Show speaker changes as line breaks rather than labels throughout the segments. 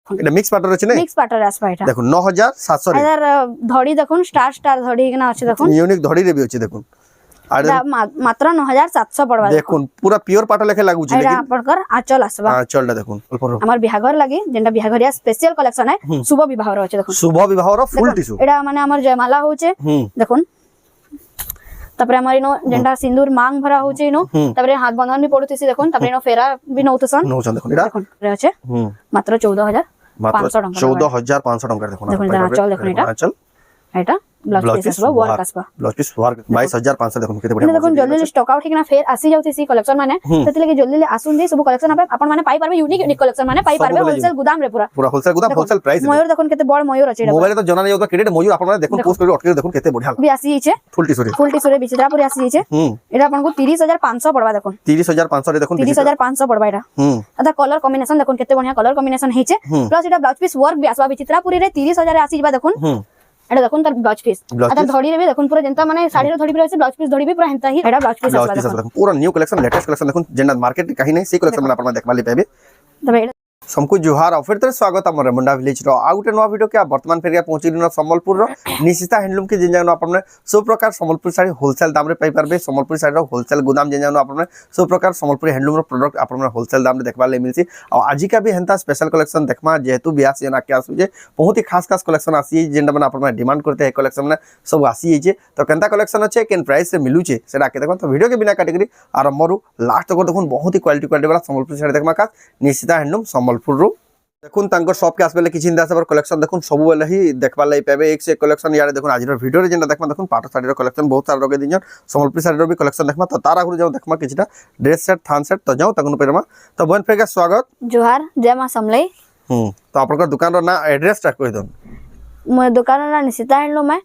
এটা মিক্স পাটর আছে না
মিক্স পাটর আসবা এটা
দেখুন 9700 রে
এদার ধড়ি দেখুন স্টার স্টার ধড়ি কিনা আছে দেখুন
ইউনিক ধড়ি রে বি আছে দেখুন আর
এটা মাত্র 9700 পড়বা
দেখুন পুরা পিওর পাট লেখা লাগুছে
এটা আপনার আঁচল আসবা
আঁচলটা দেখুন
আমার বিহাঘর লাগি যেটা বিহাঘরিয়া স্পেশাল কালেকশন है শুভ বিবাহর আছে দেখুন
শুভ বিবাহর ফুল টিস্যু
এটা মানে আমার জয়মালা হচ্ছে দেখুন তারপরে আমার ইনো যেটা সিন্দুর মাং ভরা হচ্ছে ইনো তারপরে হাত বন্ধন বি পড়ুতেছি দেখুন তারপরে ইনো ফেরা বি নউতছন
দেখুন এটা
দেখুন আছে মাত্র 14500 টাকা
14500 টাকা দেখুন
দেখুন আঁচল দেখুন এটা
আঁচল
এটা ব্লাউজ পিস আসবা ওয়ার্ক আসবা
ব্লাউজ পিস ওয়ার্ক 22500 দেখুন কেতে বড়
দেখুন জলদি স্টক আউট কিনা ফের আসি যাউতেছি কলেকশন মানে সেতলে কি জলদি আসুন দে সব কলেকশন আপন মানে পাই পারবে ইউনিক ইউনিক কলেকশন মানে পাই পারবে হোলসেল গুদাম রে পুরা
পুরা হোলসেল গুদাম হোলসেল প্রাইস
ময়ূর দেখুন কেতে বড় ময়ূর আছে এটা
মোবাইলে তো জানা নাই ওটা ক্রেডিট ময়ূর আপনারা দেখুন পোস্ট করে অটকে দেখুন কেতে বড়িয়া
বি আসি যাইছে ফুল টিসুরে বিচিত্রা পুরি আসি যাইছে এটা আপনাকে 30500 পড়বা দেখুন
30500 রে দেখুন
30500 পড়বা এটা এটা কলর কম্বিনেশন দেখুন কেতে বড়িয়া কলর কম্বিনেশন হেছে প্লাস এটা ব্লাউজ পিস ওয়ার্ক বি আসবা বিচিত্রা পুরি রে 30000 রে আসি যাবা দেখুন এটা দেখুন তার ব্লাউজ পিস এটা ধড়ি রে দেখুন পুরো জনতা মানে শাড়ি রে ধড়ি পরে আছে ব্লাউজ পিস ধড়ি বি পুরো হেনতা হি এটা ব্লাউজ পিস আসবা দেখুন
পুরো নিউ কালেকশন লেটেস্ট কালেকশন দেখুন যেটা মার্কেট কাহি নাই সেই কালেকশন মানে আপনারা দেখবালি পাবে
তবে
सबको जुहार और फिर स्वागत आम रेमुंडा विलेज आउ गोटे नुआ भिडियो के बर्तमान फेरिया पहुंची सम्बलपुर निशिता हैंडलूम के जिन आपने सब प्रकार सम्बलपुर शाड़ी होलसेल दाम रे पाई पारबे सम्बलपुर शाड़ी होलसेल गोदाम जिन आपने सब प्रकार सम्बलपुर हैंडलूम प्रोडक्ट आपने होलसेल दाम रे देखबा ले मिलसी और आज का भी हेंता स्पेशल कलेक्शन देखमा जेहेतु बियाह सीजन आके आसुजे बहुत ही खास खास कलेक्शन आसी जेंटा माने आपने डिमांड करते है कलेक्शन में सब आसी जे तो केनता कलेक्शन अच्छे केन प्राइस से मिलुचे सेटा आके देखो तो वीडियो के बिना कैटेगरी आरंभ रु लास्ट तक देखो बहुत ही क्वालिटी वाला सम्बलपुर शाड़ी देखमा खास निशिता हैंडलूम सम्बलपुर रु देखुन तांको शॉप के आसबेले किछि इंदा सब कलेक्शन देखुन सब बेले ही देखबा लई पाबे एक से कलेक्शन यार देखुन आज वीडियो रे जेंटा देखमा देखुन पाटो साड़ी रो कलेक्शन बहुत सारा रगे दिजन सम्बलपुर साड़ी रो भी कलेक्शन देखमा तो तार आगु जाऊ देखमा किछटा ड्रेस सेट थान सेट तो जाऊ तकुन पेरमा तो बन फेगा स्वागत
जोहार जय मां समलई
तो आपन दुकान रो ना एड्रेस टा कहि दन
मो दुकान ना निशिता हैंडलूम है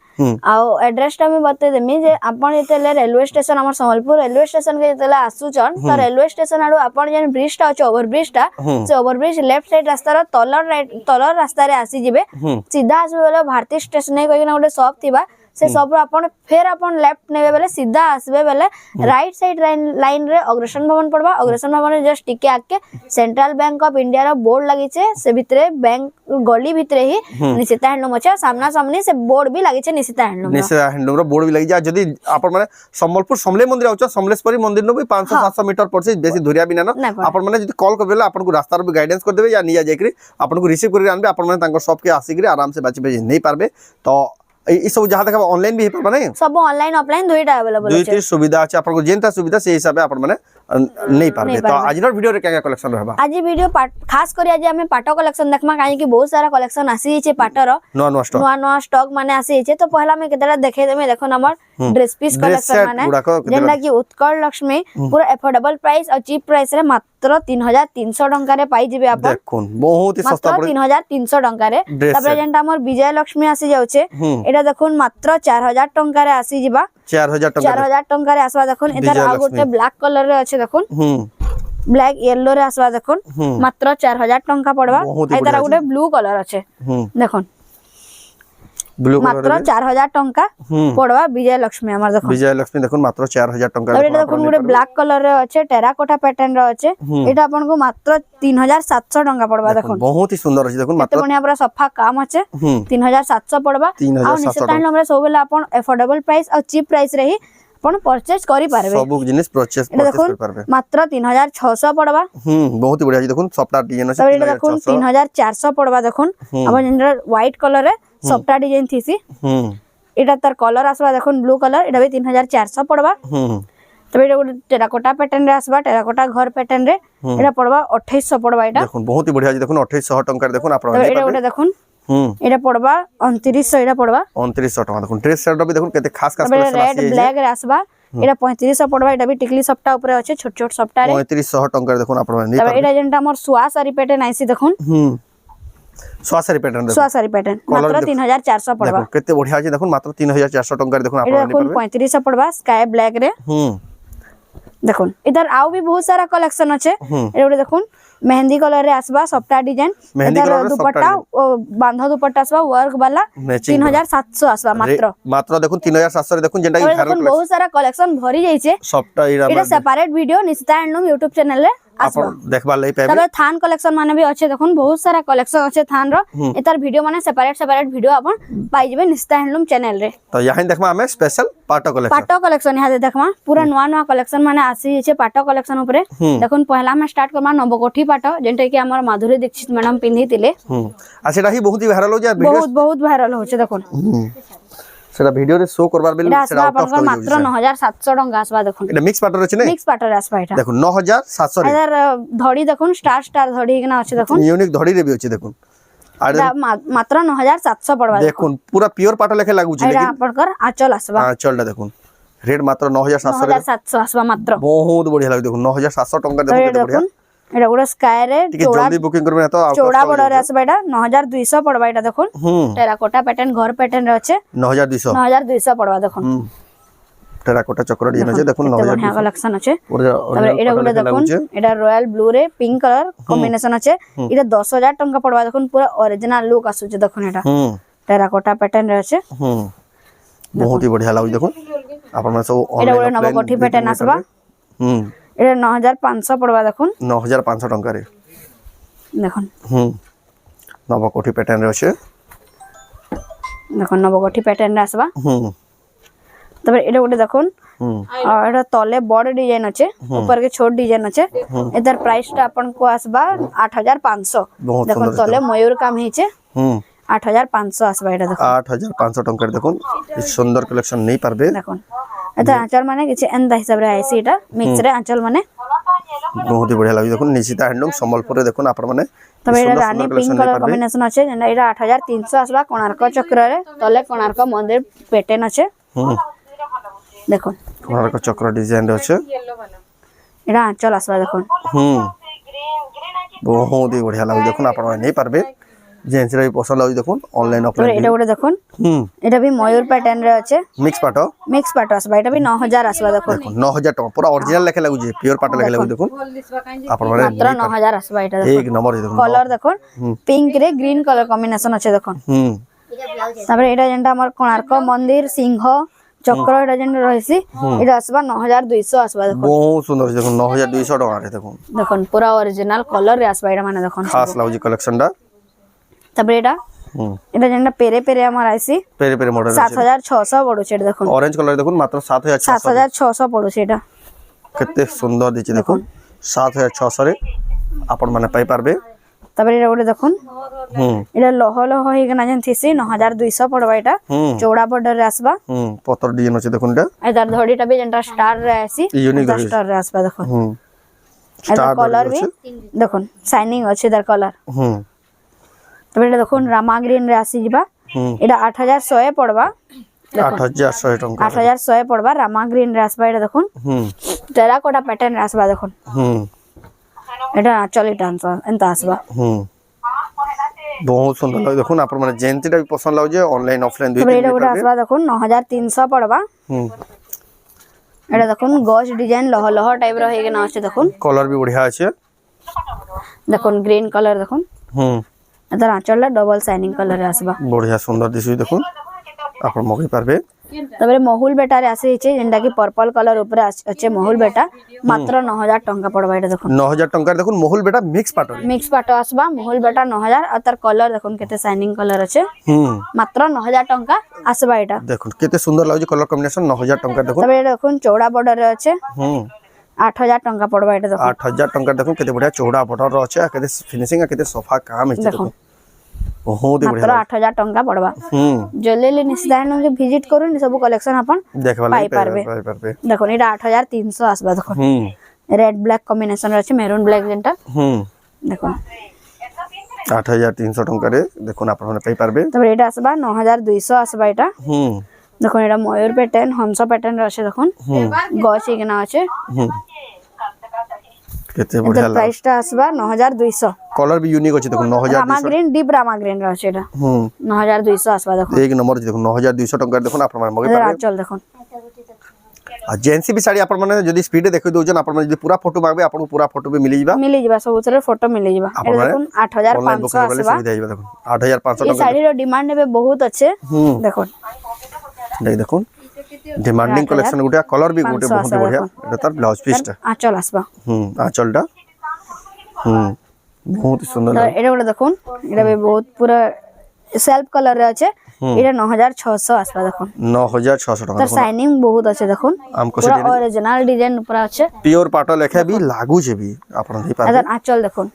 आ एड्रेस टा में बते देमी जे आपण जेतेले रेलवे स्टेशन हमर सम्बलपुर रेलवे स्टेशन के जेतेले आसुचन तो रेलवे स्टेशन आडो आपण जेन ब्रिज टा अछि ओवर ब्रिज टा से ओवर ब्रिज लेफ्ट साइड रास्ता रो तलर रास्ता रे आसी जिबे सीधा आसबे बेले भारती स्टेशन नै कहिना ओटे शॉप थिबा से सब अपन फिर अपन लेफ्ट नेबे बेले सीधा आसबे बेले राइट साइड लाइन रे अग्रसेन भवन पड़बा अग्रसेन भवन रे जस्ट टिके आके सेंट्रल बैंक ऑफ इंडिया रो बोर्ड लागि छे से भितरे बैंक गली भितरे ही निशिता हैंडलूम अछि सामना सामने से बोर्ड भी लागि छे निशिता हैंडलूम रो बोर्ड भी लागि जा जदी अपन माने सम्बलपुर समले मंदिर आउछ समलेश्वरी मंदिर नो भी 500-700 मीटर पड़छे बेसी दूरिया भी ना अपन माने जदी कॉल करबेला अपन को रास्ता रो भी गाइडेंस कर देबे या निया जायकरी अपन को रिसीव करके आनबे अपन माने तांको शॉप के आसीकरी आराम से बाची बेजी नहीं पारबे तो ई सब जहां देखा ऑनलाइन भी पाबा नहीं सब ऑनलाइन ऑफलाइन दुईटा अवेलेबल
अछि दुईटी सुविधा अछि अपन को जेंता सुविधा से हिसाब से अपन माने नहीं पारबे तो आज रो वीडियो रे क्या कलेक्शन रहबा आज
वीडियो खास करी आज हमें पाटो कलेक्शन देखमा काहे कि बहुत सारा कलेक्शन आसी छै पाटो नुआ स्टॉक माने आसी छै तो पहला में केतरा देखे देमे देखो हमर ड्रेस पीस कलेक्शन माने जेंटा कि उत्कल लक्ष्मी पूरा अफोर्डेबल प्राइस और चीप प्राइस रे मात्र 3300 टंका रे पाई जिबे आपण
देखुन बहुत ही सस्ता पड़े
3300 टंका रे तबरे जेंटा हमर विजय लक्ष्मी आसी जाउछे एटा देखुन मात्र 4000 टंका रे आसी जिबा 4000 टंका रे आसवा देखुन इधर आ गोटे ब्लैक कलर रे अछि देखुन ब्लैक येलो रे आसवा देखुन मात्र 4000 टंका पड़बा इधर आ गोटे ब्लू कलर अछि देखुन मात्र 4000 टंका पड़वा विजय लक्ष्मी हमर देखो
विजय लक्ष्मी देखो मात्र 4000 टंका
और एटा देखो गोटे ब्लैक कलर रे अछि टेराकोटा पैटर्न रे अछि एटा आपन को मात्र 3700 टंका पड़वा देखो
बहुत ही सुंदर अछि देखो मात्र
बढ़िया पूरा सफा काम अछि 3700 पड़वा और निश्चित हमरा सब बेला आपन अफोर्डेबल प्राइस और चीप प्राइस रे ही अपन परचेज करि पारबे
सब जिनिस परचेज कर पारबे
मात्र 3600 पड़वा
बहुत ही बढ़िया देखो सॉफ्ट डिजाइन अछि
देखो 3400 पड़वा देखो हमर जेंडर व्हाइट कलर रे सॉफ्ट डिजाइन थीसी एटा तार कलर आसबा देखो ब्लू कलर एटा भी 3400 पड़वा तबे एटा टेराकोटा पैटर्न रे आसबा टेराकोटा घर पैटर्न रे एटा पड़वा 2800 पड़वा एटा
देखो बहुत ही बढ़िया देखो 2800 टंका रे देखो आपण
एटा ओटा देखो एटा पड़वा 2900 एटा पड़वा
2900 टंका देखो ड्रेस सेट भी देखो केते खास खास कलेक्शन
रेड ब्लैक रे आसबा एटा 3500 पड़वा एटा भी टिकली सप्टा ऊपर अछि छोट छोट सप्टा रे
3500 टंका रे देखो आपण नहीं
तबे एटा जेंटा हमर सुआ सारी पैटर्न आइसी देखो
स्वासारी पैटर्न
मात्र 3400 पड़वा
केते बढ़िया अछि देखो मात्र 3400 टंका रे देखो आपण
देखो 3500 पड़वा स्काई ब्लैक रे देखो इधर आउ भी बहुत सारा कलेक्शन अछि एटा देखो मेहंदी कलर रे आसबा सॉफ्ट डिजाइन इधर दुपट्टा बांधा दुपट्टा आसबा वर्क वाला 3700 आसबा
मात्र देखो 3700 रे देखो जेंटा
बहुत सारा कलेक्शन भरी जाई छे
सॉफ्ट
एटा separate video Nishita handloom YouTube channel रे
আপন দেখবার লাগি পাইবে
তবে থান কালেকশন মানে भी আছে দেখুন বহুত সারা কালেকশন আছে থান র এটার ভিডিও মানে সেপারেট ভিডিও আপন পাই যাবে নিস্তা হ্যান্ডলুম চ্যানেল রে
তো ইয়াহিন দেখবা আমি স্পেশাল পাট কলেকশন
পাট কালেকশন ইহা দেখমা পুরা নয়া কালেকশন মানে আসি আছে পাট কালেকশন উপরে দেখুন পহলা আমি স্টার্ট করমা নবকোঠি পাট যেটা কি আমার মাধুরী দীক্ষিত ম্যাডাম পিন্ধিতিলে
আর সেটা হি বহুত ভাইরাল হচ্ছে আর
বহুত ভাইরাল হচ্ছে দেখুন
সেটা ভিডিওরে শো করবার বেলে
এটা
সেটা
আসবা
আউট অফ
আপনার মাত্র 9700 টাকা আসবা দেখুন
এটা মিক্স পাটর আছে না
মিক্স পাটর আসবা এটা
দেখুন 9700 রে
এটার ধড়ি দেখুন স্টার ধড়ি কিনা আছে দেখুন
ইউনিক ধড়ি রে বি আছে দেখুন আর
এটা মাত্র 9700 পড়বা
দেখুন পুরা পিওর পাট লেখা লাগুছে
এটা
লেকিন
আপনার আঁচল আসবা
চলটা দেখুন রেট মাত্র 9700 রে
9700 আসবা মাত্র
বহুত বঢ়িয়া লাগে দেখুন 9700 টাকা দেখুন কেতে বঢ়িয়া
এটা পুরো স্কাই রে
টিকে জলদি বুকিং করবেন তো
চৌড়া বর্ডার আসবা এটা 9200 পড়বা এটা দেখুন টেরাকোটা প্যাটার্ন ঘর প্যাটার্ন রে আছে
9200
9200 পড়বা দেখুন
টেরাকোটা চক্র ডিজাইন আছে দেখুন
বঢ়িয়া কালেকশন আছে
9200
তারপরে এটা গুলো দেখুন এটা রয়্যাল ব্লু রে পিঙ্ক কালার কম্বিনেশন আছে এটা 10000 টাকা পড়বা দেখুন পুরো অরিজিনাল লুক আসুছে দেখুন এটা টেরাকোটা প্যাটার্ন রে আছে
বহুত বঢ়িয়া লাগুছে দেখুন আপনার সব
এটা গুলো নবকোঠি প্যাটার্ন আসবা এটা 9500 পড়বা দেখুন
9500 টাকা রে
দেখুন
নবকোঠি প্যাটার্ন আছে
দেখুন নবকোঠি প্যাটার্ন আসবা তারপরে এটা গুলো দেখুন আর এটা তলে বড় ডিজাইন আছে উপর के छोट डिजाइन আছে এটার প্রাইসটা आपनको আসবা 8500 দেখুন তলে ময়ূর কাম হইছে 8500 আসবা এটা দেখুন
8500 টাকা দেখুন এই সুন্দর কালেকশন নেই পারবে
দেখুন এটা আঁচল মানে কিছু এন্দা হিসাবে আইছে এটা মিক্স রে আঁচল মানে
বহুত বঢ়িয়া লাগে দেখুন নিশিতা হ্যান্ডলুম সম্বলপুরে দেখুন আপনার মানে
তবে এটা রানী পিঙ্ক কালার কম্বিনেশন আছে যেটা এটা 8300 আসবা কোଣାର୍କ চক্র রে তলে কোଣାର୍କ মন্দির প্যাটার্ন আছে দেখুন
কোଣାର୍କ চক্র ডিজাইন আছে
এটা আঁচল আসবা দেখুন
বহুত বঢ়িয়া লাগে দেখুন আপনারা নেই পারবে জেন্টস রে পছন্দ লাগে দেখুন অনলাইন
তবে
অফলাইন
এটা ওটা দেখুন এটা भी ময়ূর প্যাটার্ন রে আছে
মিক্স পাট
আসবা এটা भी 9000 আসবা দেখুন
দেখুন 9000 টাকা পুরা অরিজিনাল লেখা লাগুছে পিওর পাট লেখা লাগুছে দেখুন আপনারা
মাত্র 9000 আসবা এটা দেখুন
এক নম্বর দেখুন
কালার দেখুন পিঙ্ক রে গ্রিন কালার কম্বিনেশন আছে দেখুন তারপরে এটা যেটা আমার কোଣାର୍କ মন্দির সিংহ চক্র এটা যেটা রয়েছে এটা আসবা 9200 আসবা দেখুন
বহুত সুন্দর দেখুন 9200 টাকা রে দেখুন
দেখুন পুরা অরিজিনাল কালার রে আসবা এটা মানে দেখুন
খাস লাগুছে কালেকশনটা
তারপরে এটা যেটা পেরে আমার আইছি
পেরে মডেল
7600 পড়ুছে এটা দেখুন
অরেঞ্জ কালার দেখুন মাত্র
7600 পড়ুছে এটা
কেতে সুন্দর দিছে দেখুন 7600 রে আপন মানে পাই পারবে
তারপরে এটা ওটা দেখুন এটা লহ হই গনা যেন থিসি 9200 পড়বা এটা চৌড়া বর্ডার রে আসবা
পতর ডিজাইন আছে দেখুন এটা
এটার ধড়িটা भी যেটা স্টার রে আইছি
ইউনিক
স্টার রে আসবা দেখুন এটা কালার भी দেখুন শাইনিং আছে এটার কালার তবে এটা দেখুন রামা গ্রিন রে আসি যা এটা 8100 পড়বা
8100 টাকা
8100 পড়বা রামা গ্রিন রে আসবা এটা দেখুন টেরাকোটা প্যাটার্ন রে আসবা দেখুন এটা চলে ডান্স এন্তা আসবা
বহুত সুন্দর লাগে দেখুন আপনার মানে জেন্টসটা भी পছন্দ লাগে অনলাইন অফলাইন দুই
তবে এটা ওটা আসবা দেখুন 9300 পড়বা এটা দেখুন গজ ডিজাইন লহ টাইপ র হই গনা আছে দেখুন
কালার भी बढ़िया আছে
দেখুন গ্রিন কালার দেখুন এটার আঁচলটা ডবল শাইনিং কালার আসবা
बढ़िया সুন্দর দিছি দেখুন আপন মগি পারবে
তবে মহুল বেটারে আসিছে যেটা কি পার্পল কালার উপরে আছে মহুল বেটা মাত্র 9000 টাকা পড়বা এটা দেখুন
9000 টাকা দেখুন মহুল বেটা মিক্স পাটর
মিক্স পাটো আসবা মহুল বেটা 9000 আর তার কালার দেখুন কেতে শাইনিং কালার আছে মাত্র 9000 টাকা আসবা এটা
দেখুন কেতে সুন্দর লাগুছে কালার কম্বিনেশন 9000 টাকা দেখুন
তবে এটা দেখুন চৌড়া বর্ডারে আছে 8000 টাকা পড়বা এটা দেখুন
8000 টাকা দেখুন কেতে বড়িয়া চৌড়া বর্ডার আছে আর কেতে ফিনিশিং আর কেতে সোফা কাম আছে দেখুন বহুত
মাত্র
বড়িয়া
8000 টাকা পড়বা জলেলি নিসদান যে ভিজিট করুন সব কালেকশন আপন
দেখবা
পাই পারবে দেখুন এটা 8300 আসবা দেখুন রেড ব্ল্যাক কম্বিনেশন আছে মেরুন ব্ল্যাক যেটা দেখুন
8300 টাকা রে দেখুন আপনারা পাই পারবে
তবে এটা আসবা 9200 আসবা এটা দেখুন এটা ময়ূর প্যাটার্ন হংস প্যাটার্ন আছে দেখুন গছ এখানে আছে
কেতে বড়িয়া লাগে
প্রাইসটা আসবা 9200
কালার भी यूनिक আছে দেখুন 9200
রামা গ্রিন ডিপ রামা গ্রিন আছে এটা 9200 আসবা দেখুন
এক নম্বর দেখুন 9200 টাকা দেখুন আপনারা মগে
এটার
পারবে
আঁচল দেখুন
আর জেন্সি भी শাড়ি আপনার মানে যদি স্পিডে দেখি দউজন আপনার মানে যদি পুরা ফটো মাগবে আপনার পুরা ফটো भी মিলি যাবা
মিলি যাবা সবুতরে ফটো মিলি যাবা এটা দেখুন 8500 আসবা
সুবিধা যাবে দেখুন 8500
এই
টাকা
শাড়ির ডিমান্ড নেবে বহুত আছে দেখুন
দেখুন ডিমান্ডিং কালেকশন গুটা কালার भी গুটে বহুত বঢ়িয়া এটা তার ব্লাউজ পিসটা
আঁচল আসবা
আঁচলটা হুম বহুত সুন্দর
তো এটা গোটে দেখুন এটা भी बहुत पूरा সেলফ কলর রে আছে এটা 9600 আসবা দেখুন
9600 টাকা
তার শাইনিং বহুত আছে দেখুন
আমকো
পুরা অরিজিনাল ডিজাইন উপর আছে
পিওর পাট লেখা भी लागू छे भी आपण देख पाबे
এখন আঁচল দেখুন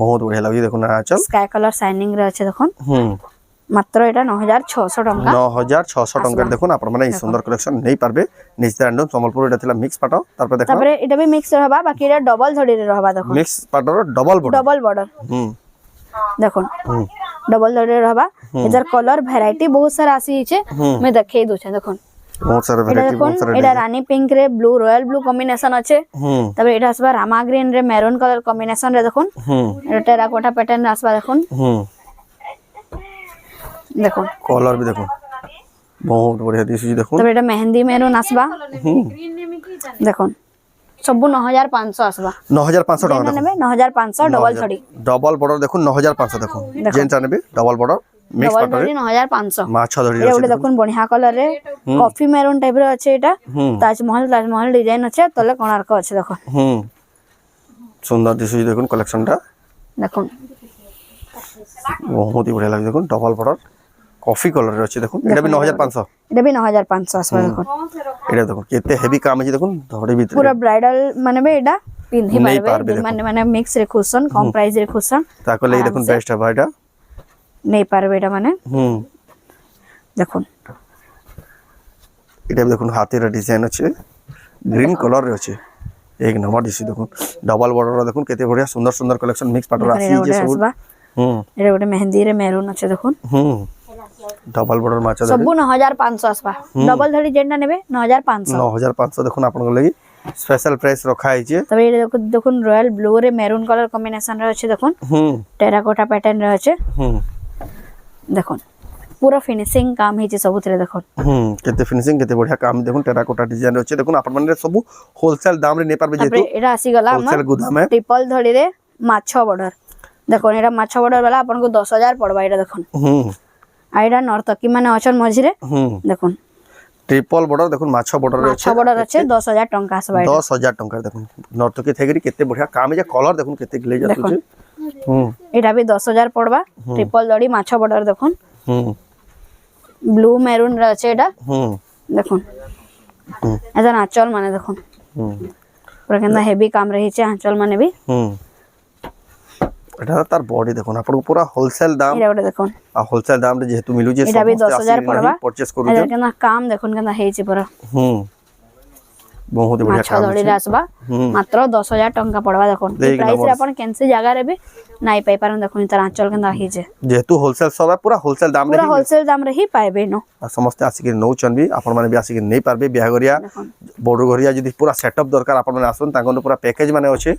बहुत बढ़िया लागी देखो ना आंचल
স্কাই কালার শাইনিং রে আছে দেখুন মাত্র এটা 9600 টাকা
9600 টাকা দেখুন आपण माने सुंदर कलेक्शन नहीं पारबे निश्चित रैंडम संबलपुर এটা ଥିଲା মিক্স পাট তারপর দেখো
তারপরে এটা भी মিক্স रहबा বাকি এটা ডবল ধড়ি রে रहबा দেখুন
মিক্স পাটর ডবল বর্ডার
ডবল বর্ডার দেখুন ডবল ধড়ি রে रहबा এটার কলর ভ্যারাইটি বহুত সারা আসি আছে मैं দেখাই দউছে দেখুন
बहुत सारे वैरायटी बहुत सारे
এটা রানী পিঙ্ক রে ব্লু রয়্যাল ব্লু কম্বিনেশন আছে তারপরে এটা আসবা রামা গ্রিন রে মেরুন কালার কম্বিনেশন রে দেখুন এটা টেরাকোটা প্যাটার্ন আসবা দেখুন দেখুন
कलर भी देखो बहुत बढ़िया दिसुची देखो
তারপরে এটা মেহেন্দি মেরুন আসবা দেখুন সব 9500 আসবা
9500 টাকা
নেবে 9500 ডবল ধড়ি
ডবল বর্ডার দেখুন 9500 দেখুন জেন্টস নেবে ডবল বর্ডার মিক্স
ডবল
পাটরে
ধড়ি 9500
মাছ ধরি
এটা ওটা দেখুন বঢ়িয়া কলর রে কফি মেরুন টাইপ রে আছে এটা তাজমহল ডিজাইন আছে তলে কোণার্ক আছে দেখুন
সুন্দর দিসুची দেখুন কালেকশনটা
দেখুন
बहुत ही बढ़िया लगे देखो डबल बॉर्डर कॉफी कलर रे अछि देखो एटा भी 9500
এটা भी 9500 আসবা দেখুন
एटा देखो केते हेवी काम अछि देखो धड़ी भीतर
पूरा ब्राइडल माने बे एटा पिंधी
नहीं
पारबे
पारबे
माने माने मिक्स रे खुसन कम प्राइस रे खुसन
ताको ले देखो बेस्ट है भाईटा
नहीं पारबे एटा माने দেখুন
एटा भी देखो हाथी रे डिजाइन अछि ग्रीन कलर रे अछि एक नंबर दिसि देखो डबल बॉर्डर देखो केते बढ़िया सुंदर सुंदर कलेक्शन मिक्स पाटर आसी जे सब
এটা ওটা মেহেন্দি রে মেরুন আছে দেখুন
डबल बॉर्डर माचा
সব 9500 আসবা ডবল ধড়ি যেটা নেবে 9500
9500 দেখুন आपन লাগি স্পেশাল প্রাইস রখা হইছে
তবে এটা দেখুন রয়্যাল ব্লু রে মেরুন কালার কম্বিনেশন রে আছে দেখুন টেরাকোটা প্যাটার্ন রে আছে দেখুন पूरा फिनिशिंग काम हिचे सबुतरे देखो
केते फिनिशिंग केते बढ़िया काम देखो टेराकोटा डिजाइन अछि देखो आपण माने सब होलसेल दाम रे नै पारबे जेतु
एटा आसी गला
होलसेल गोदाम है
ट्रिपल धड़ी रे माछो बॉर्डर देखो एटा माछो बॉर्डर वाला आपन को 10000 पड़बा एटा देखो आइडा नर्तकी माने अछन मझी रे देखो
ट्रिपल बॉर्डर देखो माछो बॉर्डर रे
माछो बॉर्डर अछि 10000 टंका आसबा
10000 टंका देखो नर्तकी थेगरी केते बढ़िया काम जे कलर देखो केते ग्लेज आछुचे
एटा भी 10000 पड़बा ट्रिपल धड़ी माछो बॉर्डर देखो ब्लू मेरून रे अछि एटा देखो एदा आंचल माने देखो पूरा केना हेवी काम रही छे आंचल माने भी
एटा तार बॉडी देखो ना आपन पूरा होलसेल दाम
एटा ओटा देखो
आ होलसेल दाम रे जेतु मिलु जे
एटा भी 10000 पड़बा
परचेस करू
एदा केना काम देखो केना हेई छे पूरा
बहुत बढ़िया
काम धड़ी आसबा मात्र 10000 टंका पड़बा देखो प्राइस रे अपन कैंसे जगह रे भी नाइ पाई पारन देखो तार आंचल केना हेई छे
जेतु होलसेल सब है पूरा होलसेल दाम रे
पूरा होलसेल दाम रे ही पाइबे नो
समस्त आसिक नौचन भी आपण माने भी आसिक नै पारबे बिहागरिया बोर्डर घरिया जदी पूरा सेटअप दरकार आपण माने आसन तांको पूरा पैकेज माने अछि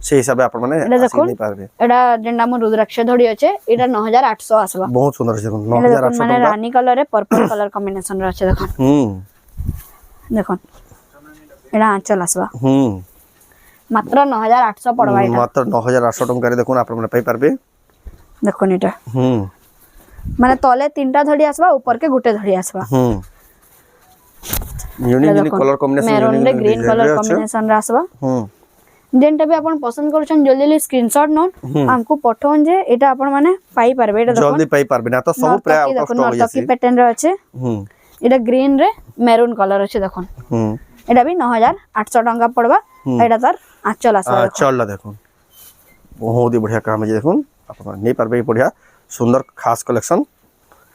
से हिसाब आपण माने आसिक नै पारबे
एडा जेंडा मो रुद्राक्ष धड़ी अछि एडा 9800 आसबा
बहुत सुंदर छै 9800
माने रानी कलर रे पर्पल कलर कॉम्बिनेशन रे अछि देखो देखो एडा आंचल आसबा मात्र 9800 पड़बा एटा
मात्र 9800 टंका रे देखो आपण माने पाई पारबे
देखो एटा माने तले तीनटा धड़ी आसबा ऊपर के गुटे धड़ी आसबा
यूनिक कलर कॉम्बिनेशन
मेरून रे ग्रीन कलर कॉम्बिनेशन रे आसबा जेनटा भी आपण पसंद करूछन जल्दी जल्दी स्क्रीनशॉट नोन हमको पठोन जे एटा आपण माने पाई पारबे एटा देखो
जल्दी पाई पारबे ना तो सब प्राय आउट ऑफ स्टॉक हो
जासी पैटर्न रे अछि एटा ग्रीन रे मेरून कलर अछि देखो एटा भी 9800 टंका पड़बा एटा तार आंचल आसबा
आंचल देखो बहुत ही बढ़िया काम है देखो आपण नै पारबे बढ़िया सुंदर खास कलेक्शन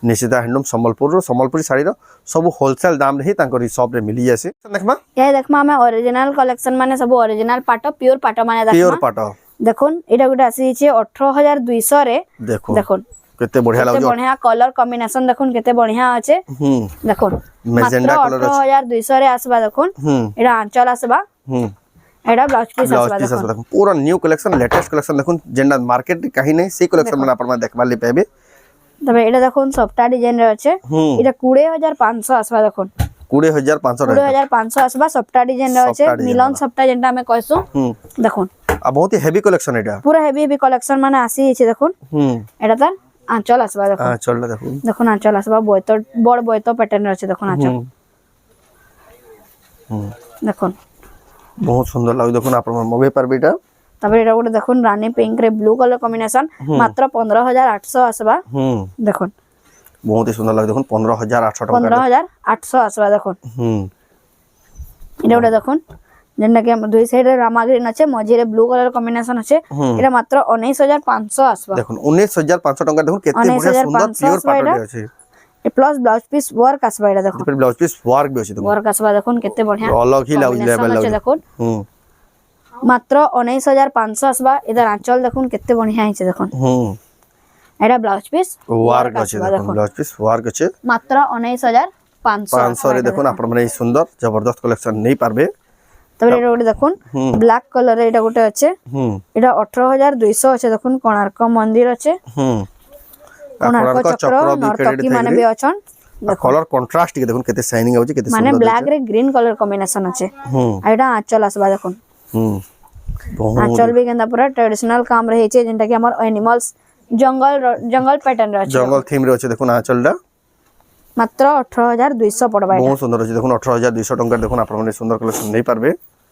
निशिता हैंडलूम संबलपुरी साड़ी रो सब होलसेल दाम रे ही तांकर शॉप रे मिली जासे देखमा
ये देखमा हमें ओरिजिनल कलेक्शन माने सब ओरिजिनल पाटो प्योर पाटो माने देखमा
प्योर पाटो
देखोन एटा गुटे आसी छै 18200 रे
देखो
देखोन
केते बढ़िया लागो
केते बढ़िया कलर कॉम्बिनेशन देखोन केते बढ़िया आछे देखोन
मेजेंडा कलर
18200 रे आसबा देखोन एटा आंचल आसबा एटा ब्लाउज पीस आसबा
देखोन पूरा न्यू कलेक्शन लेटेस्ट कलेक्शन देखोन जेंडा मार्केट कहीं नहीं से कलेक्शन माने आपण में देखबा ले पाबे
तबे एटा देखोन सफ्टा डिजाइन रे अछि एटा 20500 आसबा देखोन 20500 आसबा सफ्टा डिजाइन रे अछि मिलन सफ्टा जेंटा हमें कहसु देखोन
आ बहुत ही हेवी कलेक्शन एटा
पूरा हेवी कलेक्शन माने आसी छै देखोन एटा तार आंचल आसबा देखोन
आंचल देखोन
देखोन आंचल आसबा बोयतो बड़ बोयतो पैटर्न रे अछि देखोन आंचल देखोन
बहुत सुंदर लागो देखोन आपण मगे पारबे एटा
তারপরে এটা গোটে দেখুন রানী পিঙ্ক রে ব্লু কলর কম্বিনেশন মাত্র 15800 আসবা দেখুন
बहुत ही सुंदर लगे देखो 15800 टका
15800 আসবা দেখুন
হুম
এটা গোটে দেখুন যেটা কি আমার দুই সাইডে রামা গ্রিন আছে মঝিরে ব্লু কলর কম্বিনেশন আছে এটা মাত্র 19500 আসবা
দেখুন 19500 টাকা দেখুন কেতে বড়িয়া সুন্দর পিওর পাটরে আছে
ए प्लस ब्लाउज पीस वर्क আসবা এটা দেখুন
फिर ब्लाउज पीस वर्क भी আছে দেখুন
वर्क আসবা দেখুন কেতে বঢ়িয়া
अलग ही लेवल
আছে দেখুন
হুম
মাত্র 19500 আসবা এটার আঁচল দেখুন কেতে বঢ়িয়া আছে দেখুন
হুম
এটা ব্লাউজ পিস
ওয়ার্ক আছে দেখুন ব্লাউজ পিস ওয়ার্ক আছে
মাত্র 19500
500 রে দেখুন আপনার মানে এই সুন্দর জবরদস্ত কালেকশন নেই পারবে
তারপরে এটা গোটে দেখুন ব্ল্যাক কালার এটা গোটে আছে
হুম
এটা 18200 আছে দেখুন কোଣାର୍କ মন্দির আছে
হুম
কোଣାର୍କ চক্র নর্তকী মানে भी অছন
कलर कंट्रास्ट के देखो केते शाइनिंग आउची केते
মানে
सुंदर
ব্ল্যাক রে গ্রিন কলর কম্বিনেশন আছে
হুম
আর এটা আঁচল আসবা দেখুন
হুম बहुत
আঁচল भी কেন্দা পুরা ট্রেডিশনাল কাম রহিছে যেটা কি আমার এনিমালস জঙ্গল প্যাটার্ন রে আছে
जंगल थीम रे আছে দেখুন আঁচলটা
মাত্র 18200 পড়বা এটা
बहुत सुंदर আছে দেখুন 18200 টাকা দেখুন আপনারা মানে সুন্দর কালেকশন নেই পারবে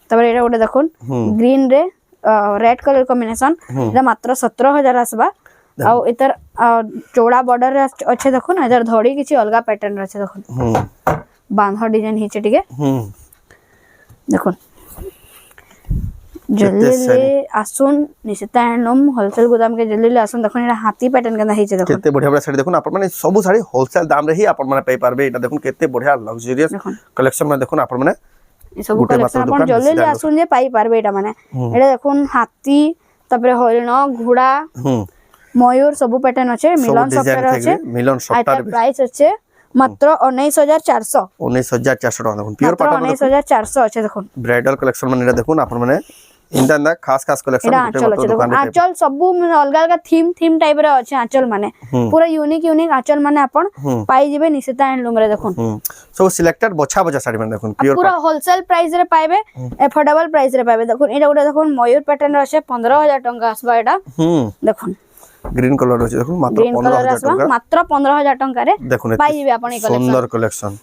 তারপরে এটা গোটে দেখুন গ্রিন রে রেড কলর কম্বিনেশন এটা মাত্র 17000 আসবা ଆଉ ଏତାର ଚौड़ा ବର୍ଡର ରେ ଅଛି ଦେଖୁନ ଏତାର ଧଡ଼ି କିଛି ଅଲଗା ପ୍ୟାଟର୍ନ ରେ ଅଛି ଦେଖୁନ ବାନ୍ଧ ଡିଜାଇନ ହେଇଛି ଟିକେ ଦେଖୁନ ଜଲ୍ଦି ଆସୁନ ନିଶିତା ହ୍ୟାଣ୍ଡଲୁମ୍ ହୋଲସେଲ ଗୋଦାମ के जल्दी आसन देखुन एटा हाथी पैटर्न केना ହେଇଛି देखुन
केते बढ़िया बढ़िया साड़ी देखुन आपण माने सब साड़ी होलसेल दाम रे ही आपण माने पाई पारबे एटा देखुन केते बढ़िया लग्जरियस कलेक्शन में देखुन आपण माने
এই সব কালেকশন আপন জল্দি আসুন যে পাই পারবে এটা মানে এটা দেখুন হাতি তারপরে হরিণ ঘোড়া ময়ূর সবু প্যাটার্ন আছে মিলন সফটওয়্যার আছে
মিলন সফটওয়্যার
প্রাইস আছে মাত্র 19400
19400 টাকা দেখুন পিওর পাটা
19400 আছে দেখুন
ব্রাইডাল কালেকশন মানে এটা দেখুন आपण माने इंदा खास खास कलेक्शन
এটা আঁচল আছে দেখুন আঁচল সবু মানে অলগা অলগা থিম টাইপ রে আছে আঁচল মানে পুরা ইউনিক আঁচল মানে আপন পাই যাবে নিশিতা হ্যান্ডলুম রে দেখুন
সো সিলেক্টেড বছা বছা শাড়ি মানে দেখুন পিওর
পুরা হোলসেল প্রাইস রে পাইবে এফোর্ডেবল প্রাইস রে পাইবে দেখুন এটা গোটা দেখুন ময়ূর প্যাটার্ন রে আছে 15000 টাকা আসবা এটা দেখুন
গ্রিন কলর আছে দেখুন মাত্র 15000 টাকা
মাত্র 15000 টাকা রে
দেখুন
পাই যাবে আপন এই কালেকশন
সুন্দর কালেকশন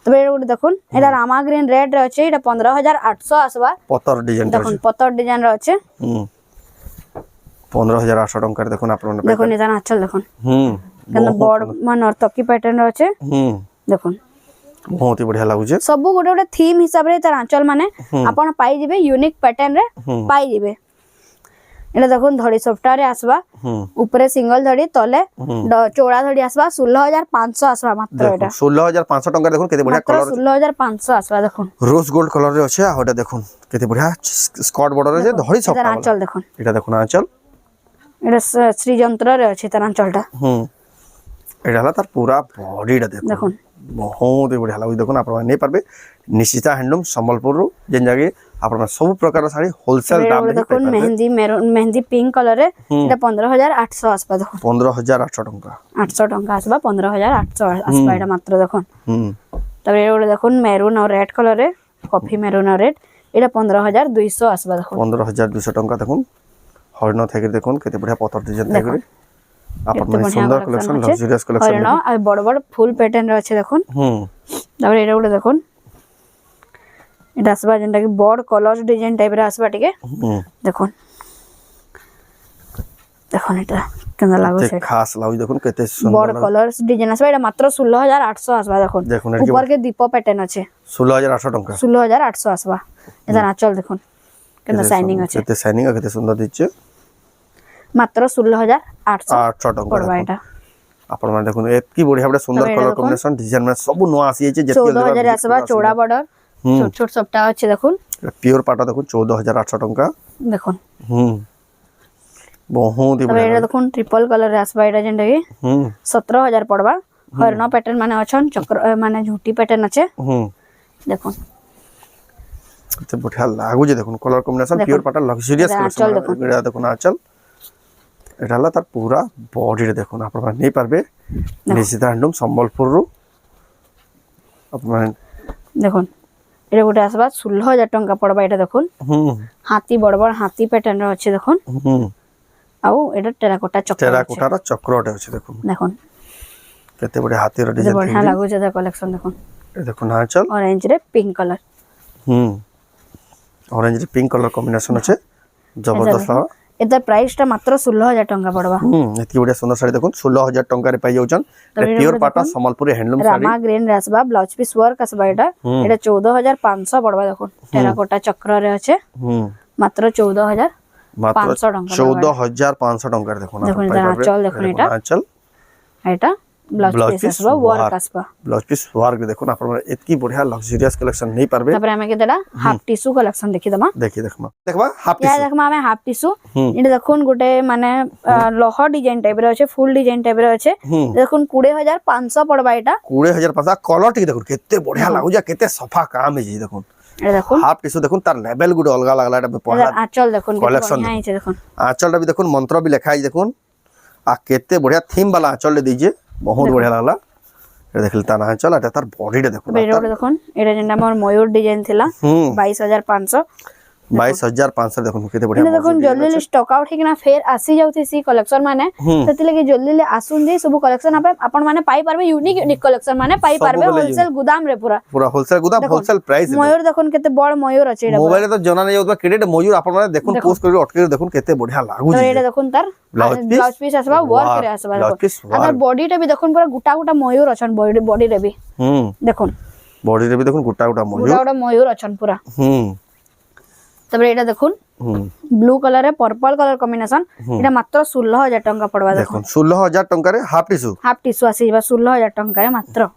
তবে এটা গোটা দেখুন এটা রামা গ্রিন রেড রে আছে এটা 15800 আসবা
পতর ডিজাইন
দেখুন পতর ডিজাইন রে আছে
15800 টাকা দেখুন আপনারা
দেখুন এটা আঁচল দেখুন কেন বড় মানে নর্তকী প্যাটার্ন রে আছে দেখুন
बहुत ही बढ़िया लागुचे
सबु गोटे गोटे थीम हिसाब रे तार आंचल माने आपण पाई जिवे यूनिक पैटर्न रे पाई जिवे एटा देखुन धड़ी सॉफ्टवेयर रे आसबा ऊपरे सिंगल धड़ी तले चौड़ा धड़ी आसबा 16500 आसबा मात्र एटा
16500 टंका देखुन केते बढ़िया कलर
16500 आसबा देखुन
रोज गोल्ड कलर रे अछि आ ओटा देखुन केते बढ़िया स्कर्ट बॉर्डर रे धड़ी सॉफ्ट
आंचल देखुन
एटा देखुन आंचल
एटा श्री यंत्र रे अछि तार आंचलटा
एटा हला तार पूरा बॉडीटा देखुन बहुत ही बढ़िया लागु देखुन आपण नहीं पारबे निशिता हैंडलूम संबलपुर रु जेन जागे आपण सब प्रकार साड़ी होलसेल दाम रे
देखुन mehndi maroon mehndi pink colour रे एटा 15800 आसबा देखुन
15800 टंका
800 टंका आसबा 15800 आसबा एटा मात्र देखुन तबे एटा देखुन मेरून और रेड कलर रे कॉफी मेरून और रेड एटा 15200 आसबा देखुन
15200 टंका देखुन हरिण थेके देखुन केते बढ़िया पत्थर डिजाइन थेके आपण माने सुंदर कलेक्शन लग्जरियस कलेक्शन
हरिण आ बड़ बड़ फुल पैटर्न रे अछि देखुन तबे एटा गोटे देखुन এটা আসবা যেটা কি বড় কলর ডিজাইন টাইপ রে আসবা টিকে দেখুন দেখুন এটা কেমন লাগুছে
খাস লাগু দেখুন কত সুন্দর
বড় কলর ডিজাইন আসবা এটা মাত্র 16800 আসবা দেখুন উপর কে দীপ প্যাটার্ন আছে
16800 টাকা
16800 আসবা এটা আঁচল দেখুন কেমন শাইনিং আছে
কত শাইনিং কত সুন্দর দিচ্ছে
মাত্র 16800
টাকা
পড়বা এটা
आपण माने देखुन एतकी बढ़िया बड़ा सुंदर कलर कॉम्बिनेशन डिजाइन में सब नो आसी जे
14000 আসবা চৌড়া বর্ডর ছোট ছোট সবটা আছে দেখুন
পিওর পাটা দেখুন 14800 টাকা
দেখুন
बहुत ही
बढ़िया এটা দেখুন ট্রিপল কালার রে আসবা এটা যেটা কি 17000 পড়বা হরিণ প্যাটার্ন মানে অছন চক্র মানে ঝুটি প্যাটার্ন আছে দেখুন
तो बढ़िया लागु जे देखुन कलर कॉम्बिनेशन प्योर पाटा लग्जरियस कलेक्शन एटा देखुन आचल एटा ला तार पूरा बॉडी रे देखुन आपण नहीं पारबे निशिता हैंडलूम संबलपुर रु आपण
देखुन এটা গোটে আসবা 16000 টাকা পড়বা এটা দেখুন হাতি বড় বড় হাতি প্যাটার্ন রে আছে দেখুন আউ এটা টেরাকোটা
চক্রটা আছে দেখুন
দেখুন
কেতে বড় হাতি র ডিজাইন
बढ़िया लागु जे कलेक्शन देखुन
ए देखुन आचल
ऑरेंज रे पिंक कलर
ऑरेंज रे पिंक कलर कॉम्बिनेशन আছে जबरदस्त लागा
एतर प्राइस टा मात्र 16000 टंका पड़बा।
एतकी बढ़िया सुंदर साड़ी देखो 16000 टंका रे पाई जाउछन प्योर पाटा संबलपुरी हैंडलूम साड़ी
रामा ग्रीन रे आसबा ब्लाउज पीस वर्क आसबा एटा 14500 पड़बा देखो टेराकोटा चक्र रे अछि मात्र 14500 टंका
14500 टंका देखो ना
चल देखो एटा
चल
एटा ब्लाउज पीस आसबा वर्क आसबा
ब्लाउज पीस वर्क देखो ना पर एतकी बढ़िया लग्जरियस कलेक्शन नहीं पारबे
तबरे हमें केतेडा हाफ टिश्यू कलेक्शन देखि दमा
देखबा हाफ
या देखमा हमें हाफ टिश्यू इने देखुन गोटे माने लोह डिजाइन टाइप रे अछि फुल डिजाइन टाइप रे अछि देखुन 20500 पड़बा एटा
20500 कलर टिक देखो केते बढ़िया लागु जा केते सफा काम है जी देखो
ए देखुन
हाफ टिश्यू देखुन तार लेवल गुड अलगा लागला एटा पहला
आंचल देखुन
कलेक्शन
बढ़िया है देखुन
आंचल भी देखुन मंत्र भी लिखा है देखुन आ केते बढ़िया थीम वाला आंचल दीजिए बहुत बढ़िया लागला ए देखल ता आंचल एटा तार बॉडी रे देखुन
बेरो देखुन एटा जेंडा मोर मयूर डिजाइन थिला 22500
22500 देखुन केते बढ़िया
देखुन जल्दी स्टॉक आउट हेकिना फेर आसी जाउथि सी कलेक्शन माने सेति लगे जल्दी आसुन जे सब कलेक्शन आपण माने पाई पारबे यूनिक यूनिक कलेक्शन माने पाई पारबे होलसेल गोदाम रे पूरा
पूरा होलसेल गोदाम होलसेल प्राइस
मयूर देखुन केते बड़ मयूर अछि एटा
मोबाइल तो जना नहीं होता क्रेडिट मयूर आपण माने देखुन पोस्ट करी अटके देखुन केते बढ़िया लागु
तो एटा देखुन तार ब्लाउज पीस आसबा वर्क रे आसबा अगर बॉडी टे भी देखुन पूरा गुटा गुटा मयूर अछन बॉडी रे भी देखुन
बॉडी रे भी देखुन गुटा गुटा
मयूर अछन पूरा तबरे एटा देखुन ब्लू कलर रे पर्पल कलर कॉम्बिनेशन एटा मात्र 16000 टंका पड़वा
देखुन 16000 टंका रे हाफ टिश्यू आसीबा 16000 टंका रे मात्र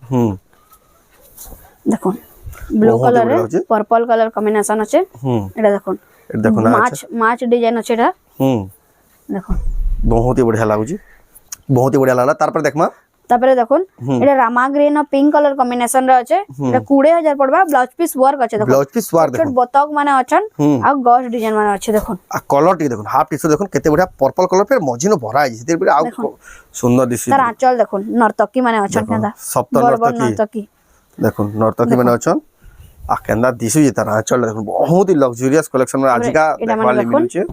देखुन ब्लू कलर रे पर्पल कलर कॉम्बिनेशन अछि एटा देखुन माच डिजाइन अछि एटा देखुन बहुत ही बढ़िया लागु जी बहुत ही बढ़िया लागला तार पर देखमा
तापरे देखुन एटा रामा ग्रीन और पिंक कलर कॉम्बिनेशन रे अछि एटा 20000 पड़बा ब्लाउज पीस वर्क अछि देखुन
ब्लाउज पीस वर्क
देखुन बतक माने अछन आ गॉस डिजाइन माने अछि देखुन
आ कलर टी देखुन हाफ टिश्यू देखुन केते बढ़िया पर्पल कलर फिर मझिनो भरा है जेते बढ़िया आ सुंदर दिसि
तार आंचल देखुन नर्तकी माने अछन केंदा
सप्त नर्तकी देखुन नर्तकी माने अछन आ केंदा दिसु जे तार आंचल देखुन बहुत ही लग्जरियस कलेक्शन में आज का देखवा ले मिलु छे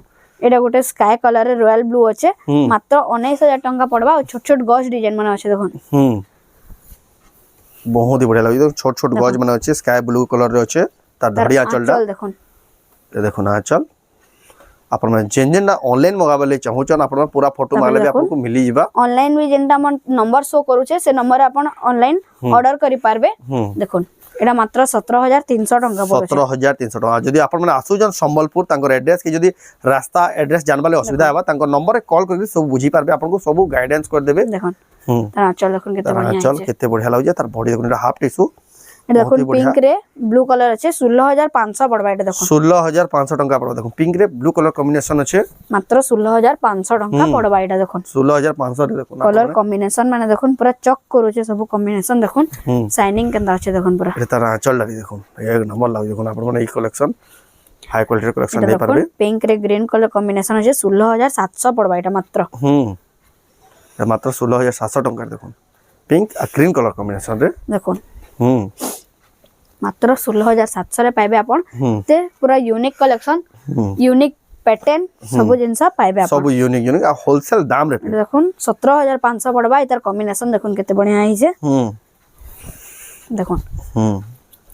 एटा गोटे स्काई कलर रे रॉयल ब्लू अछि मात्र 19000 टंका पड़बा और छोट छोट गॉस डिजाइन माने अछि देखुन
बहुत ही बढ़िया लागे छोट छोट गज बना अछि स्काई ब्लू कलर रे अछि तार धड़िया चलडा
देखुन
ए देखुन आंचल अपन में जेन जेन ऑनलाइन मंगाबले चाहू छन अपन पूरा फोटो मारले भी आपको मिली जिबा
ऑनलाइन भी जेनटा मन नंबर शो करू छे से नंबर अपन ऑनलाइन ऑर्डर करि पारबे देखुन एटा मात्र 17300 टंका पड़ो
17300 टंका जदी अपन माने आसु जन संबलपुर तांको एड्रेस के जदी रास्ता एड्रेस जानबाले असुविधा हेबा तांको नंबर कॉल करके सब बुझी पारबे आपन को सब गाइडेंस कर देबे
देखुन तार चल देखुन केते बढ़िया
चल केते बढ़िया लागै तार बॉडी देखुन एटा हाफ टिश्यू
एटा देखुन पिंक रे ब्लू कलर अछि 16500 पड़बा एटा देखुन
16500 टंका पड़बा देखुन पिंक रे ब्लू कलर कॉम्बिनेशन अछि
मात्र 16500 टंका पड़बा एटा देखुन
16500 रे देखुन
कलर कॉम्बिनेशन माने देखुन पूरा चक करू छे सब कॉम्बिनेशन देखुन शाइनिंग केंदा अछि देखुन पूरा
एटा तार आंचल लागि देखुन एक नंबर लागि देखुन आपन माने ई कलेक्शन हाई क्वालिटी कलेक्शन नै पारबे
पिंक रे ग्रीन कलर कॉम्बिनेशन अछि 16700 पड़बा एटा मात्र
ए मात्र 16700 टंका देखुन पिंक आ ग्रीन कलर कॉम्बिनेशन रे
देखुन मात्र 16700 रे पाइबे आपण ते पूरा यूनिक कलेक्शन यूनिक पैटर्न सब जिंसा पाइबे आपण
सब यूनिक आ होलसेल दाम रे
देखुन 17500 पड़बा इतर कॉम्बिनेशन देखुन केते बढ़िया आइ छे देखुन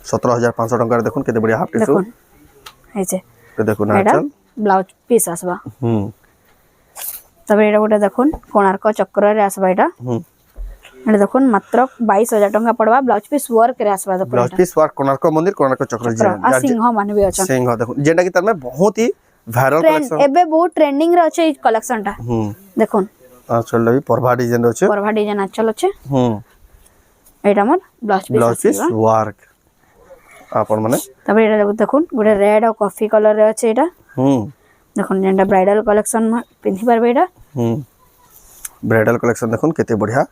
17500 टंका रे देखुन केते बढ़िया हाफ टिश्यू
देखुन आइ छे
ते देखुन आंचल
ब्लाउज पीस आसबा तबे एटा गोटे देखुन कोणार्क चक्र रे आसबा एटा एटा देखुन मात्र 22000 टंका पड़बा ब्लाउज पीस वर्क रे आसबा देखुन
ब्लाउज पीस वर्क कोणार्क मंदिर कोणार्क चक्र
आ सिंह माने भी अछन
सिंह देखुन जेटा कि तमे बहुत ही वायरल कलेक्शन
एबे बहुत ट्रेंडिंग रे अछि कलेक्शन टा देखुन
आंचल भी परभा डिजाइन रे अछि
परभा डिजाइन आंचल अछि एटा मन ब्लाउज पीस
वर्क आपन माने
तबे एटा देखुन गोटे रेड और कॉफी कलर रे अछि एटा देखुन जेंटा ब्राइडल कलेक्शन में पिन्ही परबे एटा
ब्राइडल कलेक्शन देखुन केते बढ़िया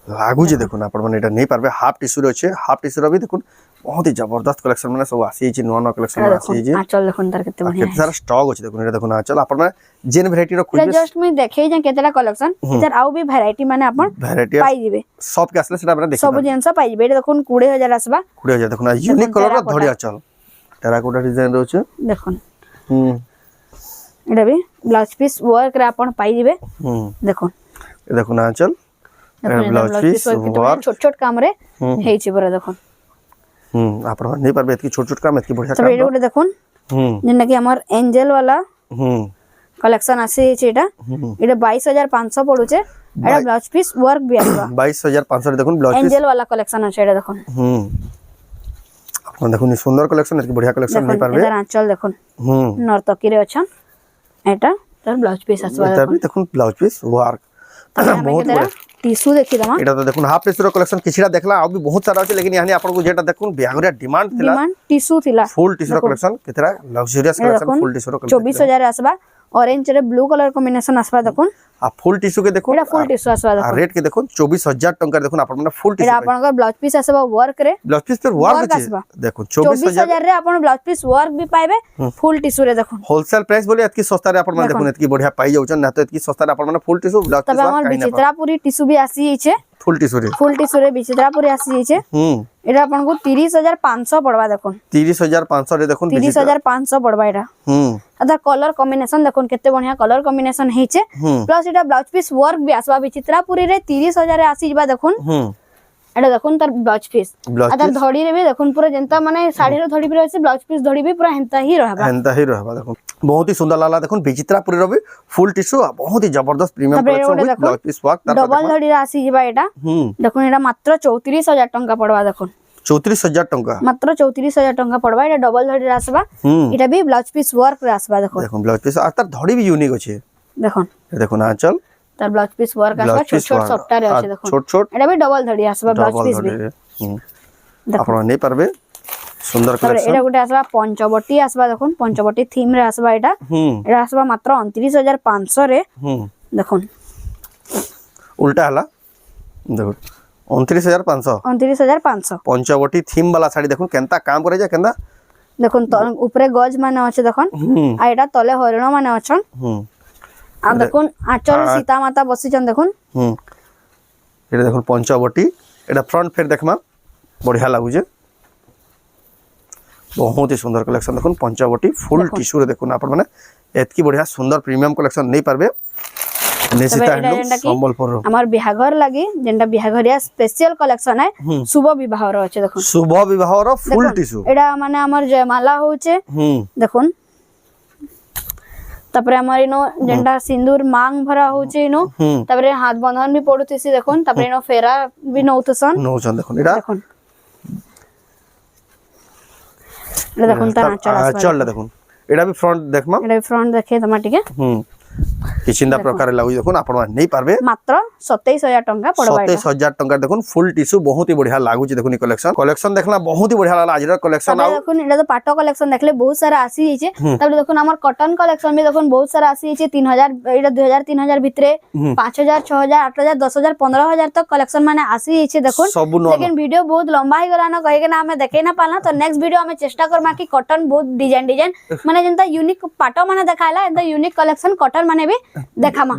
लागु जे देखुन आपण माने एटा नै पारबे हाफ टिश्यू रे अछि हाफ टिश्यू रे भी देखुन बहुत ही जबरदस्त कलेक्शन माने सब आसी छि नवा नवा कलेक्शन आसी छि
आंचल देखुन तार केते बढ़िया
केते सारा स्टॉक अछि देखुन एटा देखुन आंचल आपण माने जेन वैरायटी रो खोजबे
जस्ट मी देखै जे केतेला कलेक्शन इधर आउ भी वैरायटी माने आपण
वैरायटी
पाई जिवे
सब के असले सेटा माने देखि
सब जिंसा पाई जिवे देखुन 20000 आसबा
20000 देखुन यूनिक कलर रो धड़ी आंचल टेराकोटा डिजाइन रो अछि
देखुन एटा भी ब्लाउज पीस वर्क रे आपण पाई जिवे देखुन
ए देखुन आंचल ब्लाउज पीस वर्क
छोट छोट काम रे हेइ छि बरा देखुन
आपण नै पारबे एतकी छोट छोट काम एतकी बढ़िया
काम तो एटा देखुन जेना कि हमर एंजल वाला कलेक्शन आसी एटा एटा 22500 पडुचे एटा ब्लाउज पीस वर्क भी आबा
22500 रे देखुन ब्लाउज पीस
एंजल वाला कलेक्शन আছে এটা দেখুন
आपन देखुन सुंदर कलेक्शन है बढ़िया कलेक्शन नहीं पारबे
এটার আঁচল দেখুন নর্তকী রে আছেন এটা তার ব্লাউজ পিস আসবা
এটা भी देखुन ब्लाउज पीस वर्क बहुत बड़ा
टिश्यू देखि दमा
এটা তো দেখুন হাফ পিস র কলেকশন কিছিটা দেখলা আর भी बहुत सारा আছে लेकिन यानी आपन को जेटा देखुन बिहागरिया डिमांड थिला
डिमांड टिश्यू थिला
फुल टिश्यू र कलेक्शन केतरा लग्जरियस कलेक्शन फुल टिश्यू र कलेक्शन
24000 रे आसबा ऑरेंज रे ब्लू कलर कॉम्बिनेशन आसबा देखुन
आ फुल टिश्यू के देखुन
एटा फुल टिश्यू आसबा
आ
देखुन
रेट के देखुन 24000 टंका देखुन आपन माने फुल
एटा
टिश्यू
आपन का ब्लाउज पीस आसबा वर्क रे
ब्लाउज पीस पर वर्क
वर्क
अछि
आसबा।
देखुन 24000
रे आपन ब्लाउज पीस वर्क भी पाइबे फुल टिश्यू रे देखुन
होलसेल प्राइस बोले एतकी सस्ता रे आपन माने देखुन एतकी बढ़िया पाई जाउछन ना तो एतकी सस्ता रे आपन माने फुल टिश्यू ब्लाउज पीस
तबे हमर
वर्क
विचित्रापुरी टिश्यू भी आसी छे
फुल टिश्यू रे
फुल टिश्यू रे विचित्रापुरी आसी छे एटा आपन को 30500 पड़वा देखुन
30500 रे देखुन
30500 पड़वा एटा अदा कलर कॉम्बिनेशन देखुन केते बढ़िया कलर कॉम्बिनेशन हेचे plus iota blouse piece work भी आसबा विचित्रापुरी रे 30000 रे आसी जबा देखुन एटा देखुन तार ब्लाउज पीस अदा धड़ी रे भी देखुन पूरा जनता माने साड़ी रो धड़ी भी रहছে ब्लाउज पीस धड़ी भी पूरा हेंता ही रहबा
देखुन बहुत ही सुंदर लाला देखुन विचित्रापुरी रो भी फुल टिश्यू बहुत ही जबरदस्त premium collection with blouse piece work
double धड़ी रे आसी जबा एटा देखुन एटा मात्र 34000 टंका पड़वा देखुन
34000 टंका
मात्र 34000 टंका पड़वा एटा डबल धड़ी रे आसबा एटा भी ब्लाउज पीस वर्क रे आसबा देखुन
ब्लाउज पीस आ तार धड़ी भी यूनिक अछि
देखुन
देखुन आंचल
तार ब्लाउज पीस वर्क आसबा छोट छोट सफ्टा रे अछि देखुन
छोट छोट
एटा भी डबल धड़ी आसबा ब्लाउज पीस भी
आपण नहीं पारबे सुंदर कलेक्शन
एटा गुटे आसबा पंचवटी आसबा देखुन पंचवटी थीम रे आसबा एटा एटा आसबा मात्र 29500 रे देखुन
उल्टा हला देखो 29500
29500
पंचवटी थीम वाला साड़ी देखुन केनता काम करे जा केनता
देखुन ऊपरे गज माने अछि देखुन आ एटा तले हरिण माने अछन आ देखुन आचर सीता माता बसी छन देखुन
एटा देखुन पंचवटी एटा फ्रंट फेर देखमा बढ़िया लागु जे बहुत ही सुंदर कलेक्शन देखुन पंचवटी फुल टिश्यू रे देखुन आपण माने एतकी बढ़िया सुंदर प्रीमियम कलेक्शन नहीं पारबे निशिता हैंडलूम संबलपुर
हमर बिहाघर लागि जेंटा बिहाघरिया स्पेशल कलेक्शन है शुभ विवाह रो अछि देखुन
शुभ विवाह रो फुल टिश्यू
एडा माने हमर जयमाला होचे देखुन तपरे हमर इनो जेंटा सिंदूर मांग भरा होचे इनो तपरे हाथ बंधन भी पडुतिसी देखुन तपरे इनो फेरा भी नौतसन
देखुन एडा
देखुन एडा देखुन ता
चल देखुन एडा भी फ्रंट देखमा
एडा फ्रंट देखे तमा टिके
किछिंदा प्रकार लागु देखुन आपण नहीं पारबे
मात्र 27000 टंका पड़बा
27000 टंका देखुन फुल टिश्यू बहुत ही बढ़िया लागु छी देखुन कलेक्शन देखला बहुत ही बढ़िया लागला आज कलेक्शन आ
देखुन एटा तो पाटो कलेक्शन देखले बहुत सारा आसी हिचे तब देखुन हमर कॉटन कलेक्शन में देखुन बहुत सारा आसी हिचे 3000 एटा 2000 3000 भितरे 5000 6000 8000 10000 15000 तक कलेक्शन माने आसी हिचे देखुन लेकिन वीडियो बहुत लंबा ही गला न कहे के ना हमें देखे ना पाला तो नेक्स्ट वीडियो हमें चेष्टा करमा कि कॉटन बहुत डिजाइन माने जनता यूनिक पाटो माने देखाला एंड यूनिक कलेक्शन कॉटन माने भी देखामा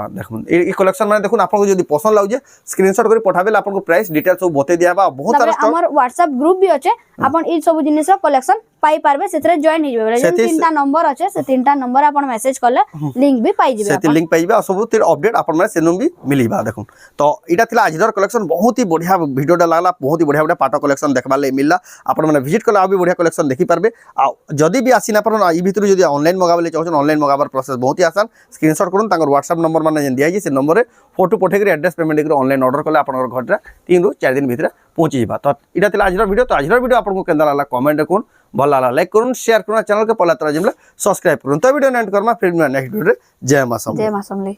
देखुन ए कलेक्शन माने देखुन आपन को जदी पसंद लागु जे स्क्रीनशॉट करी पठाबेला आपन को प्राइस डिटेल सब बते दियाबा बहुत सारा स्टॉक
हमर व्हाट्सएप ग्रुप भी अछि आपन ई सब जिनिस कलेक्शन पाई पारबे सेतरे जॉइन हो जेबे जे तीनटा नंबर अछि से तीनटा नंबर आपन मैसेज करले लिंक भी पाई जेबे
से लिंक पाइबा सब तीर अपडेट आपन माने सेनु भी मिलिबा देखुन तो इटा थिला आजर कलेक्शन बहुत ही बढ़िया वीडियो डा लागला बहुत ही बढ़िया बढ़िया पाटो कलेक्शन देखबा ले मिलला आपन माने विजिट करला आ भी बढ़िया कलेक्शन देखि पारबे आ जदी भी आसी ना परन ई भीतर जदी ऑनलाइन मगाबले चाहछन ऑनलाइन मगाबार प्रोसेस बहुत ही आसान स्क्रीनशॉट करन तांगर व्हाट्सएप नंबर माने जेन दिया जे से नंबर रे फोटो पठे के एड्रेस पेमेंट के ऑनलाइन ऑर्डर करले आपन घर रा 3 रु 4 दिन भीतर पहुंची जिबा तो इटा थिला आजर वीडियो तो आजर वीडियो आपन को केंदा लागला कमेंट करून भल लागला लाइक करून शेयर करून चैनल के पला तरह जिमले सब्सक्राइब करून तो वीडियो एंड करमा फिर नेक्स्ट वीडियो जय मां समले।